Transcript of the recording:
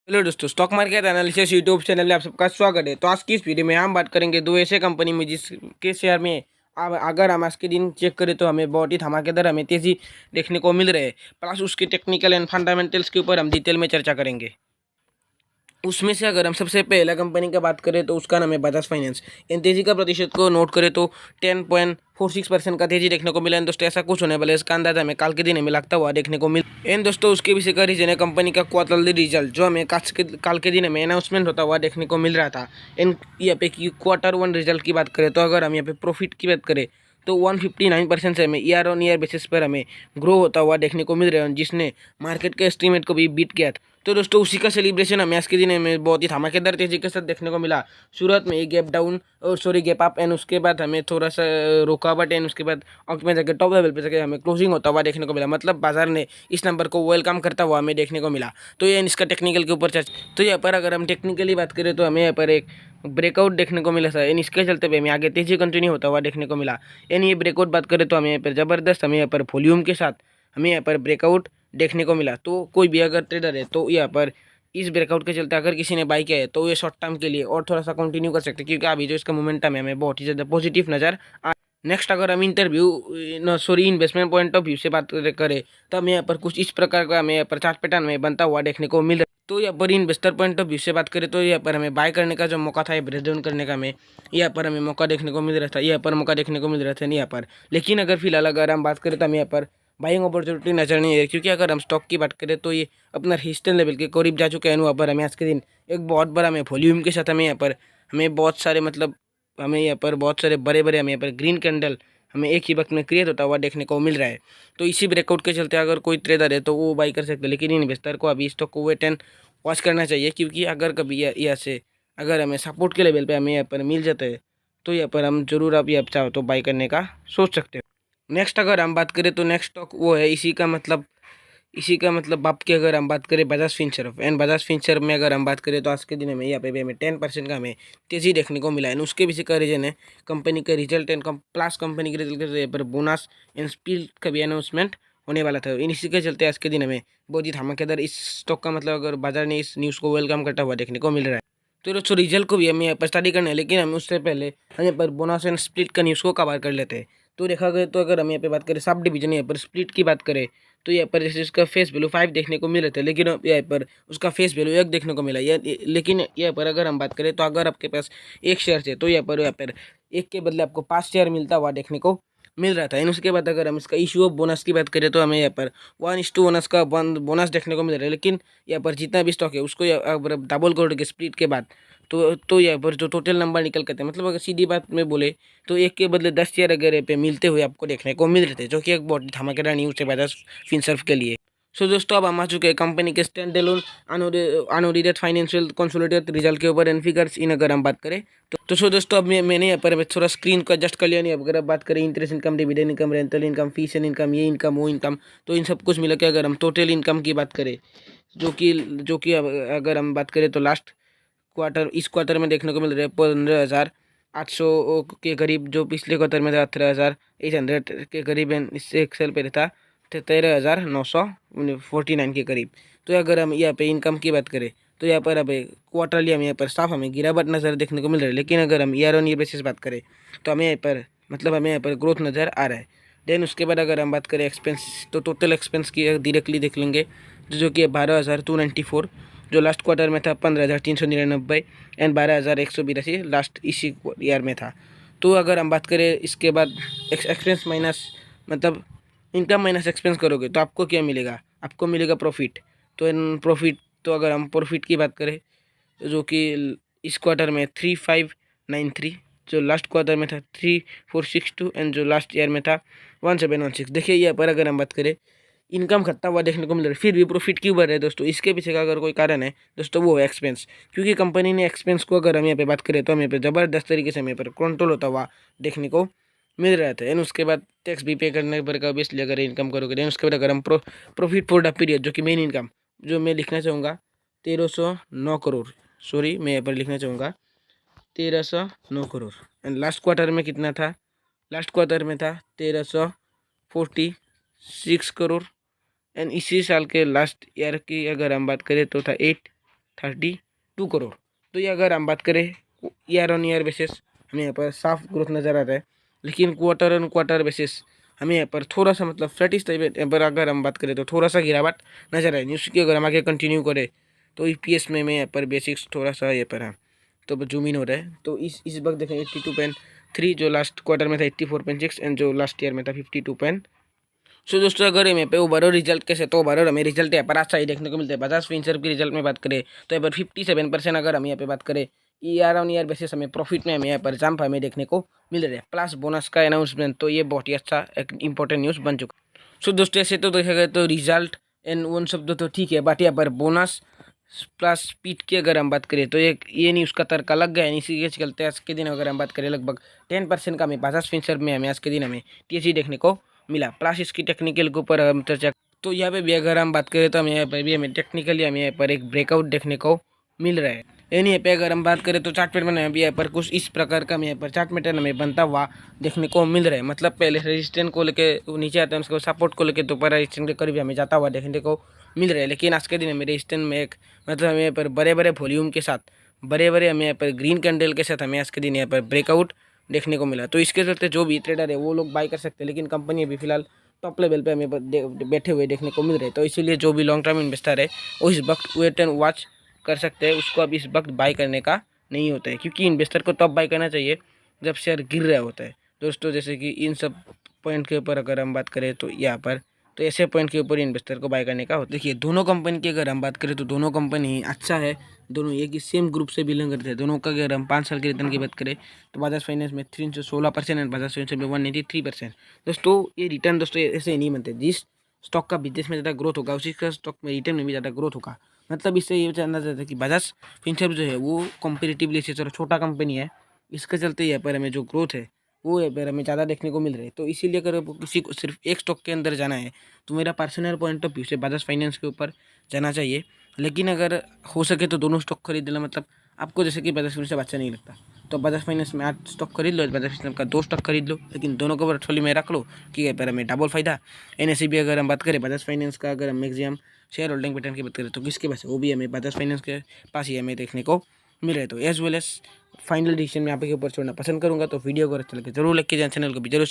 Hello दोस्तों, stock market analysis YouTube channel में आप सबका स्वागत है। तो आज की इस वीडियो में हम बात करेंगे दो ऐसे कंपनी में जिसके शेयर में अब अगर हम आज के दिन चेक करें तो हमें बहुत ही धमाकेदार हमें तेजी देखने को मिल रही है। प्लस उसके टेक्निकल एंड फंडामेंटल्स के ऊपर हम डिटेल में चर्चा करेंगे। उसमें से अगर हम सबसे पहला कंपनी का बात करें तो उसका नाम है बजाज फाइनेंस। इन तेजी का प्रतिशत को नोट करें तो 10.46% का तेजी देखने को मिला है। दोस्तों ऐसा कुछ होने वाला है, इसका अंदाजा हमें कल के दिन हमें लगता हुआ देखने को मिला। एंड दोस्तों उसके पीछे का रीजन है कंपनी का क्वार्टरली रिजल्ट, जो हमें कल के दिन हमें अनाउंसमेंट होता हुआ देखने को मिल रहा था। इन यहाँ पे Q1 रिजल्ट की बात करें तो अगर हम यहाँ पे प्रॉफिट की बात करें तो 159% से हमें ईयर ऑन ईयर बेसिस पर हमें ग्रो होता हुआ देखने को मिल रहा है, जिसने मार्केट के एस्टीमेट को भी बीट किया था। तो दोस्तों उसी का सेलिब्रेशन हमें आज के दिन में बहुत ही धमाकेदार तेजी के साथ देखने को मिला। शुरुआत में एक गैप डाउन और गैप अप, एंड उसके बाद हमें थोड़ा सा रुकावट, एंड उसके बाद अंक में जाकर टॉप लेवल पे जाकर हमें क्लोजिंग होता हुआ देखने को मिला। मतलब बाजार ने इस नंबर को वेलकम करता हुआ हमें देखने को मिला। तो ये इसका टेक्निकल के ऊपर चर्चा। तो यहाँ पर अगर हम टेक्निकली बात करें तो हमें यहाँ पर एक ब्रेकआउट देखने को मिला था, एंड इसके चलते भी हमें आगे तेजी कंटिन्यू होता हुआ देखने को मिला। एंड ये ब्रेकआउट बात करें तो हमें यहाँ पर ज़बरदस्त हमें यहाँ पर वॉल्यूम के साथ हमें यहाँ पर ब्रेकआउट देखने को मिला। तो कोई भी अगर ट्रेडर है तो यहाँ पर इस ब्रेकआउट के चलते अगर किसी ने बाई किया है तो ये शॉर्ट टर्म के लिए और थोड़ा सा कंटिन्यू कर सकते हैं, क्योंकि अभी जो इसका मोमेंटम है हमें बहुत ही ज़्यादा पॉजिटिव नज़र आ। नेक्स्ट अगर हम इन्वेस्टमेंट पॉइंट ऑफ व्यू से बात करें तो हमें यहाँ पर कुछ इस प्रकार का हमें यहाँ पर चार्ट पैटर्न में बनता हुआ देखने को मिल रहा है। तो यहाँ पर इन्वेस्टर पॉइंट ऑफ व्यू से बात करें तो यहाँ पर हमें बाय करने का जो मौका था, ब्रेक डाउन करने का हमें यहाँ पर हमें मौका देखने को मिल रहा था, यहाँ पर मौका देखने को मिल रहा था यहाँ पर। लेकिन अगर फिलहाल अगर हम बात करें तो हमें यहाँ पर बाइंग अपॉर्चुनिटी नजर नहीं है, क्योंकि अगर हम स्टॉक की बात करें तो ये अपना हिस्टन लेवल के करीब जा चुके हैं। वहाँ पर हमें आज के दिन एक बहुत बड़ा हमें वॉल्यूम के साथ हमें यहाँ पर हमें बहुत सारे मतलब हमें यहाँ पर बहुत सारे बड़े बड़े हमें यहाँ पर ग्रीन कैंडल हमें एक ही वक्त में क्रिएट होता हुआ देखने को मिल रहा है। तो इसी ब्रेकआउट के चलते अगर कोई ट्रेडर है तो वो बाई कर सकते हैं, लेकिन इन्वेस्टर को अभी स्टॉक को वेट एंड वॉच करना चाहिए, क्योंकि अगर कभी यहाँ से अगर हमें सपोर्ट के लेवल पे हमें यहाँ पर मिल जाता है तो यहाँ पर हम जरूर अभी आप चाहो तो बाई करने का सोच सकते हो। नेक्स्ट अगर हम बात करें तो नेक्स्ट स्टॉक वो है इसी का मतलब बाप की अगर हम बात करें Bajaj Finserv. And Bajaj Finserv में अगर हम बात करें तो आज के दिन में यहाँ पे भी हमें 10% का हमें तेजी देखने को मिला है। उसके पीछे का रीजन है कंपनी का रिजल्ट, एंड प्लस कंपनी के रिजल्ट के पर बोनस एंड स्पीड का भी अनाउंसमेंट होने वाला था। इसी के चलते आज के दिन हमें बहुत ही धमाकेदार इस स्टॉक का मतलब अगर बाजार ने इस न्यूज़ को वेलकम करता हुआ देखने को मिल रहा है। तो दोस्तों रिजल्ट को भी हमें यहाँ पर स्टडी करना है, लेकिन हम उससे पहले हम यहाँ पर बोनस एंड स्प्लिट का न्यूज़ को कवर कर लेते हैं। तो देखा गया तो अगर हम यहाँ पे बात करें सब डिवीजन यहाँ पर स्प्लिट की बात करें तो यहाँ पर जैसे उसका फेस वैल्यू 5 देखने को मिल रहे थे, लेकिन यहाँ पर उसका फेस वैल्यू 1 देखने को मिला। लेकिन यहाँ पर अगर हम बात करें तो अगर आपके पास एक शेयर है तो यहाँ पर एक के बदले आपको 5 शेयर मिलता हुआ देखने को मिल रहा था। एंड उसके बाद अगर हम इसका इशू ऑफ बोनस की बात करें तो हमें यहाँ पर 1:1 का बोनस देखने को मिल रहा है। लेकिन यहाँ पर जितना भी स्टॉक है उसको अगर डबल करोगे स्प्लिट के बाद तो यहाँ पर जो टोटल नंबर निकल करते हैं, मतलब अगर सीधी बात में बोले तो एक के बदले 10 शेयर अगर पे मिलते हुए आपको देखने को मिल रहे थे, जो कि एक बहुत धमाकेदार न्यूज़ है बजाज फिनसर्व के लिए। सो दोस्तों अब हम आ चुके हैं कंपनी के standalone unaudited financial consolidated result के ऊपर एंड फिगर्स इन अगर हम बात करें तो सो दोस्तों अब मैंने यहाँ पर थोड़ा स्क्रीन को एडजस्ट कर लिया। नहीं अगर आप बात करें interest income, dividend income, rental income, fees and income, ये इनकम वो इनकम, तो इन सब कुछ मिला के अगर हम टोटल इनकम की बात करें जो कि अगर हम बात करें तो इस क्वार्टर में देखने को मिल रहा है 15,800 के करीब, जो पिछले क्वार्टर में था 18,800 के करीब, इससे एक साल पहले था 13,949 के करीब। तो अगर हम यहाँ पे इनकम की बात करें तो यहाँ पर अब क्वार्टरली हम यहाँ पर साफ हमें गिरावट नज़र देखने को मिल रहा है, लेकिन अगर हम ईयर ऑन ईयर बेसिस बात करें तो हमें यहाँ पर मतलब हमें यहाँ पर ग्रोथ नज़र आ रहा है। देन उसके बाद अगर हम बात करें एक्सपेंस तो टोटल एक्सपेंस की डायरेक्टली देख लेंगे जो कि 12,294, जो लास्ट क्वार्टर में था 15,399 एंड 12,182 लास्ट इसी ईयर में था। तो अगर हम बात करें इसके बाद एक्सपेंस माइनस मतलब इनकम माइनस एक्सपेंस करोगे तो आपको क्या मिलेगा, आपको मिलेगा प्रॉफिट। तो इन प्रॉफिट तो अगर हम प्रॉफिट की बात करें जो कि इस क्वार्टर में 3,593, जो लास्ट क्वार्टर में था 3,462 एंड जो लास्ट ईयर में था 1,716। देखिए यहाँ पर अगर हम बात करें इनकम घटता हुआ देखने को मिल रहा है, फिर भी प्रॉफिट क्यों बढ़ रहा है दोस्तों, इसके पीछे का अगर कोई कारण है दोस्तों वो है एक्सपेंस। क्योंकि कंपनी ने एक्सपेंस को अगर हम यहाँ पे बात करें तो हमें पे ज़बरदस्त तरीके से हमें पर कंट्रोल होता हुआ देखने को मिल रहा था। एंड उसके बाद टैक्स भी पे करने पर का ऑब्वियसली अगर इनकम करोगे। देन उसके बाद अगर हम प्रॉफिट फॉर द पीरियड जो कि मेन इनकम जो मैं लिखना चाहूँगा 1,309 करोड़, सॉरी मैं यहाँ पर लिखना चाहूँगा 1,309 करोड़। एंड लास्ट क्वार्टर में कितना था, लास्ट क्वार्टर में था 1,346 करोड़। एंड इसी साल के लास्ट ईयर की अगर हम बात करें तो था 32 करोड़। तो ये अगर हम बात करें ईयर ऑन ईयर बेसिस हमें यहाँ पर साफ ग्रोथ नज़र आ रहा है, लेकिन क्वार्टर ऑन क्वार्टर बेसिस हमें यहाँ पर थोड़ा सा मतलब फ्लैटिश टाइप यहाँ पर अगर हम बात करें तो थोड़ा सा गिरावट नजर आए। न्यूज़ की अगर हम आगे कंटिन्यू करें तो ईपीएस में मैं यहाँ पर बेसिक्स थोड़ा सा यहाँ पर है तो जूम इन हो रहा है। तो इस वक्त देखें 82.3 जो लास्ट क्वार्टर में था 84.6 एंड जो लास्ट ईयर में था 52. सो दोस्तों अगर यहाँ पे ओवरऑल रिजल्ट कैसे तो ओवरऑल हमें रिजल्ट यहाँ पर अच्छा ही देखने को मिलता है। बजाज फिनसर्व की रिजल्ट में बात करें तो यहाँ पर 57%, अगर हम यहाँ पे बात करें ईयर ऑन ईयर बेसिस हमें प्रॉफिट में हमें यहाँ पर जंप हमें देखने को मिल रहा है, प्लस बोनस का अनाउंसमेंट। तो ये बहुत ही अच्छा एक इंपॉर्टेंट न्यूज़ बन चुका है। सो दोस्तों ऐसे तो देखा गया तो रिजल्ट एंड उन शब्द तो ठीक है, बट यहाँ पर बोनस प्लस स्पीड की अगर हम बात करें तो ये न्यूज़ का तड़का लग गया है। इसी के चलते आज के दिन अगर हम बात करें लगभग 10% का हमें बजाज फिनसर्व में हमें आज के दिन हमें टीएसई देखने को मिला। प्लस इसकी टेक्निकल के ऊपर हम चर्चा तो यहाँ पे भी अगर हम बात करें तो हमें यहाँ पर भी हमें टेक्निकली हमें यहाँ पर एक ब्रेकआउट देखने को मिल रहा है। यानी यहाँ पे अगर हम बात करें तो चार्ट पैटर्न में भी यहाँ पर कुछ इस प्रकार का हमें यहाँ पर चार्ट पैटर्न हमें बनता हुआ देखने को मिल रहा है। मतलब पहले रेजिस्टेंस को लेके नीचे आता है, उसके बाद सपोर्ट को लेके तो ऊपर रेजिस्टेंस के करीब हमें जाता हुआ देखने को मिल रहा है। लेकिन आज के दिन हमें रेजिस्टेंस में एक मतलब हमें यहाँ पर बड़े बड़े वॉल्यूम के साथ बड़े हमें यहाँ पर ग्रीन कैंडल के साथ हमें आज के दिन यहाँ पर ब्रेकआउट देखने को मिला। तो इसके चलते जो भी ट्रेडर है वो लोग बाय कर सकते हैं, लेकिन कंपनी अभी फिलहाल टॉप लेवल पे हमें बैठे हुए देखने को मिल रहे हैं। तो इसीलिए जो भी लॉन्ग टर्म इन्वेस्टर है वो इस वक्त वेट एंड वॉच कर सकते हैं, उसको अब इस वक्त बाय करने का नहीं होता है, क्योंकि इन्वेस्टर को तब बाय करना चाहिए जब शेयर गिर रहा होता है दोस्तों। जैसे कि इन सब पॉइंट के ऊपर अगर हम बात करें तो यहाँ पर तो ऐसे पॉइंट के ऊपर इन्वेस्टर को बाय करने का होता है। देखिए दोनों कंपनी की अगर हम बात करें तो दोनों कंपनी अच्छा है, दोनों एक ही सेम ग्रुप से बिलोंग करते हैं। दोनों का अगर हम 5 साल के रिटर्न की बात करें तो बजाज फाइनेंस में 316% एंड बजाज फाइनेंस में 183%। दोस्तों ये रिटर्न दोस्तों ऐसे ही नहीं बनते। जिस स्टॉक का बिजनेस में ज़्यादा ग्रोथ होगा उसी का स्टॉक में रिटर्न में भी ज़्यादा ग्रोथ होगा। मतलब इससे ये जानना चाहता है कि बजाज फिनसर्व जो है वो कंपेरेटिवली से चलो छोटा कंपनी है, इसके चलते यहाँ पर हमें जो ग्रोथ है वो यहाँ पर हमें ज़्यादा देखने को मिल रहा है। तो इसीलिए अगर किसी को सिर्फ एक स्टॉक के अंदर जाना है तो मेरा पर्सनल पॉइंट ऑफ व्यू से बजाज फाइनेंस के ऊपर जाना चाहिए। लेकिन अगर हो सके तो दोनों स्टॉक खरीद लेना, मतलब आपको जैसे कि बजाज फाइनेंस से अच्छा नहीं लगता तो बजाज फाइनेंस में 8 स्टॉक खरीद लो, बजाज फाइनेंस का 2 स्टॉक खरीद लो, लेकिन दोनों को पोर्टफोलियो में रख लो कि यहाँ पर हमें डबल फायदा। एनएसई भी अगर हम बात करें बजाज फाइनेंस का अगर हम मैक्सिमम शेयर होल्डिंग पैटर्न की बात करें तो किसके पास है, वो भी हमें बजाज फाइनेंस के पास ही हमें देखने को मिल रहा है। तो as well as final decision में आप के ऊपर छोड़ना पसंद करूँगा। तो वीडियो को अच्छा लगे जरूर लाइक कीजिए, चैनल को भी जरूर